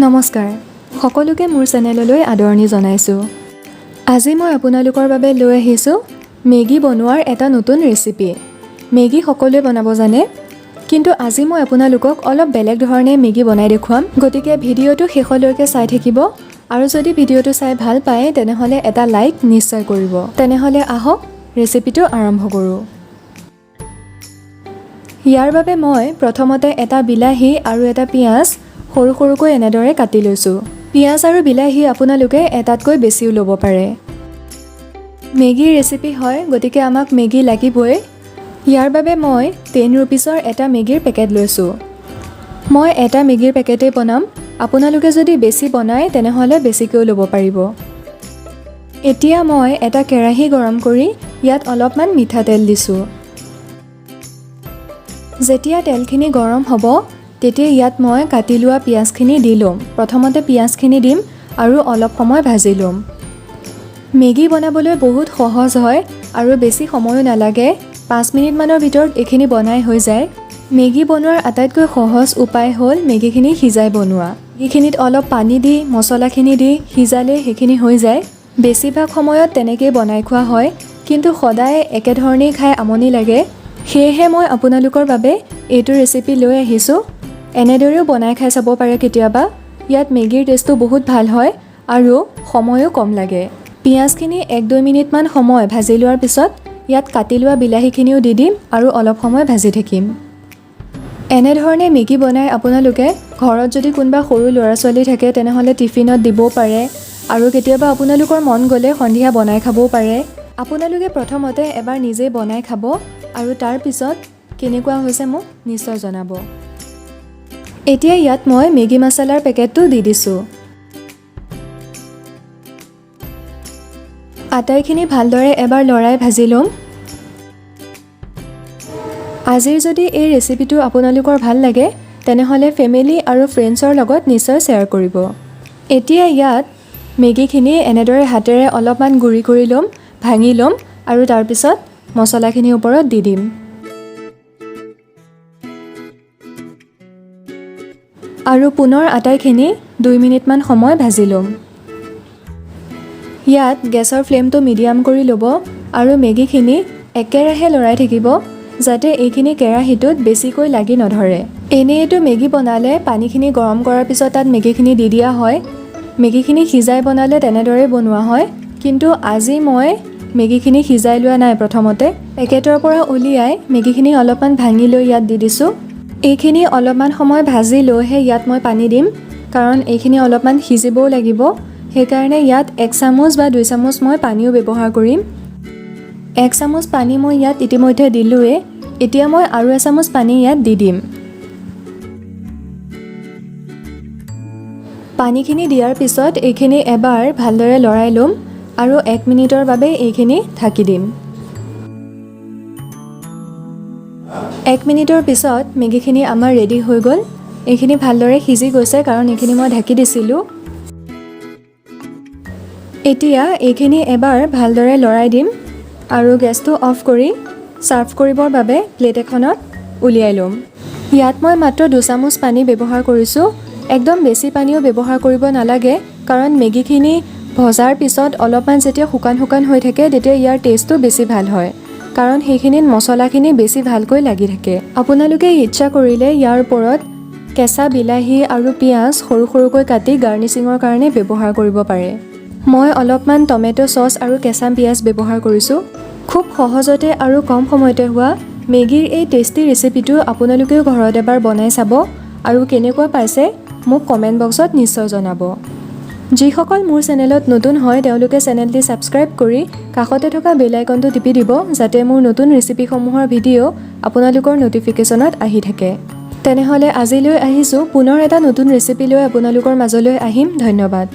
নমস্কাৰ সকলোকে মোৰ চেনেললৈ আদৰণি জনাইছোঁ। আজি মই আপোনালোকৰ বাবে লৈ আহিছোঁ মেগী বনোৱাৰ এটা নতুন ৰেচিপি। মেগী সকলোৱে বনাব জানে, কিন্তু আজি মই আপোনালোকক অলপ বেলেগ ধৰণে মেগী বনাই দেখুৱাম। গতিকে ভিডিঅ'টো শেষলৈকে চাই থাকিব আৰু যদি ভিডিঅ'টো চাই ভাল পায় তেনেহ'লে এটা লাইক নিশ্চয় কৰিব। তেনেহ'লে আহক ৰেচিপিটো আৰম্ভ কৰোঁ। ইয়াৰ বাবে মই প্ৰথমতে এটা বিলাহী আৰু এটা পিঁয়াজ সৰু সৰুকৈ এনেদৰে কাটি লৈছোঁ। পিঁয়াজ আৰু বিলাহী আপোনালোকে এটাতকৈ বেছিও ল'ব পাৰে। মেগীৰ ৰেচিপি হয়, গতিকে আমাক মেগী লাগিবই। ইয়াৰ বাবে মই 10 ৰুপিছৰ এটা মেগীৰ পেকেট লৈছোঁ। মই এটা মেগীৰ পেকেটেই বনাম, আপোনালোকে যদি বেছি বনায় তেনেহ'লে বেছিকৈও ল'ব পাৰিব। এতিয়া মই এটা কেৰাহী গৰম কৰি ইয়াত অলপমান মিঠাতেল দিছোঁ। যেতিয়া তেলখিনি গৰম হ'ব তেতিয়া ইয়াত মই কাটি লোৱা পিঁয়াজখিনি দি ল'ম। প্ৰথমতে পিঁয়াজখিনি দিম আৰু অলপ সময় ভাজি ল'ম। মেগী বনাবলৈ বহুত সহজ হয় আৰু বেছি সময়ো নালাগে। 5 মিনিটমানৰ ভিতৰত এইখিনি বনাই হৈ যায়। মেগী বনোৱাৰ আটাইতকৈ সহজ উপায় হ'ল মেগীখিনি সিজাই বনোৱা। মেগীখিনিত অলপ পানী দি মছলাখিনি দি সিজালে সেইখিনি হৈ যায়। বেছিভাগ সময়ত তেনেকৈয়ে বনাই খোৱা হয়, কিন্তু সদায় একেধৰণেই খাই আমনি লাগে। সেয়েহে মই আপোনালোকৰ বাবে এইটো ৰেচিপি লৈ আহিছোঁ। এনেদৰেও বনাই খাই চাব পাৰে কেতিয়াবা। ইয়াত মেগীৰ টেষ্টটো বহুত ভাল হয় আৰু সময়ো কম লাগে। পিঁয়াজখিনি 1-2 মিনিটমান সময় ভাজি লোৱাৰ পিছত ইয়াত কাটি লোৱা বিলাহীখিনিও দি দিম আৰু অলপ সময় ভাজি থাকিম। এনেধৰণে মেগী বনাই আপোনালোকে ঘৰত যদি কোনোবা সৰু ল'ৰা ছোৱালী থাকে তেনেহ'লে টিফিনত দিবও পাৰে আৰু কেতিয়াবা আপোনালোকৰ মন গ'লে সন্ধিয়া বনাই খাবও পাৰে। আপোনালোকে প্ৰথমতে এবাৰ নিজেই বনাই খাব আৰু তাৰপিছত কেনেকুৱা হৈছে মোক নিশ্চয় জনাব। এতিয়া ইয়াত মই মেগী মছলাৰ পেকেটটো দি দিছোঁ। আটাইখিনি ভালদৰে এবাৰ লৰাই ভাজি ল'ম। আজিৰ যদি এই ৰেচিপিটো আপোনালোকৰ ভাল লাগে তেনেহ'লে ফেমিলি আৰু ফ্ৰেণ্ডছৰ লগত নিশ্চয় শ্বেয়াৰ কৰিব। এতিয়া ইয়াত মেগীখিনি এনেদৰে হাতেৰে অলপমান গুৰি কৰি ল'ম, ভাঙি ল'ম আৰু তাৰপিছত মছলাখিনিৰ ওপৰত দি দিম। আৰু পুনৰ আটাইখিনি 2 মিনিটমান সময় ভাজি ল'ম। ইয়াত গেছৰ ফ্লেমটো মিডিয়াম কৰি ল'ব আৰু মেগীখিনি একেৰাহে লৰাই থাকিব যাতে এইখিনি কেৰাহীটোত বেছিকৈ লাগি নধৰে। এনেইতো মেগী বনালে পানীখিনি গৰম কৰাৰ পিছত তাত মেগীখিনি দি দিয়া হয়। মেগীখিনি সিজাই বনালে তেনেদৰে বনোৱা হয়, কিন্তু আজি মই মেগীখিনি সিজাই লোৱা নাই। প্ৰথমতে পেকেটৰ পৰা উলিয়াই মেগীখিনি অলপমান ভাঙি লৈ ইয়াত দি দিছোঁ। এইখিনি অলপমান সময় ভাজি লৈহে ইয়াত মই পানী দিম, কাৰণ এইখিনি অলপমান সিজিবও লাগিব। সেইকাৰণে ইয়াত 1 চামুচ বা 2 চামুচ মই পানীও ব্যৱহাৰ কৰিম। 1 চামুচ পানী মই ইয়াত ইতিমধ্যে দিলোঁৱেই। এতিয়া মই আৰু 1 চামুচ পানী ইয়াত দি দিম। পানীখিনি দিয়াৰ পিছত এইখিনি এবাৰ ভালদৰে লৰাই ল'ম আৰু 1 মিনিটৰ বাবে এইখিনি ঢাকি দিম। 1 মিনিটৰ পিছত মেগীখিনি আমাৰ ৰেডি হৈ গ'ল। এইখিনি ভালদৰে সিজি গৈছে কাৰণ এইখিনি মই ঢাকি দিছিলোঁ। এতিয়া এইখিনি এবাৰ ভালদৰে লৰাই দিম আৰু গেছটো অফ কৰি ছাৰ্ভ কৰিবৰ বাবে প্লেট এখনত উলিয়াই ল'ম। ইয়াত মই মাত্ৰ 2 চামুচ পানী ব্যৱহাৰ কৰিছোঁ। একদম বেছি পানীও ব্যৱহাৰ কৰিব নালাগে, কাৰণ মেগীখিনি ভজাৰ পিছত অলপমান যেতিয়া শুকান শুকান হৈ থাকে তেতিয়া ইয়াৰ টেষ্টটো বেছি ভাল হয়, কাৰণ সেইখিনিত মছলাখিনি বেছি ভালকৈ লাগি থাকে। আপোনালোকে ইচ্ছা কৰিলে ইয়াৰ ওপৰত কেঁচা বিলাহী আৰু পিঁয়াজ সৰু সৰুকৈ কাটি গাৰ্নিচিঙৰ কাৰণে ব্যৱহাৰ কৰিব পাৰে। মই অলপমান টমেটো চচ আৰু কেঁচা পিঁয়াজ ব্যৱহাৰ কৰিছোঁ। খুব সহজতে আৰু কম সময়তে হোৱা মেগীৰ এই টেষ্টি ৰেচিপিটো আপোনালোকেও ঘৰত এবাৰ বনাই চাব আৰু কেনেকুৱা পাইছে মোক কমেণ্ট বক্সত নিশ্চয় জনাব। যিসকল মোৰ চেনেলত নতুন হয় তেওঁলোকে চেনেলটি ছাবস্ক্ৰাইব কৰি কাষতে থকা বেল আইকনটো টিপি দিব, যাতে মোৰ নতুন ৰেচিপিসমূহৰ ভিডিঅ' আপোনালোকৰ ন'টিফিকেশ্যনত আহি থাকে। তেনেহ'লে আজিলৈ আহিছোঁ, পুনৰ এটা নতুন ৰেচিপি লৈ আপোনালোকৰ মাজলৈ আহিম। ধন্যবাদ।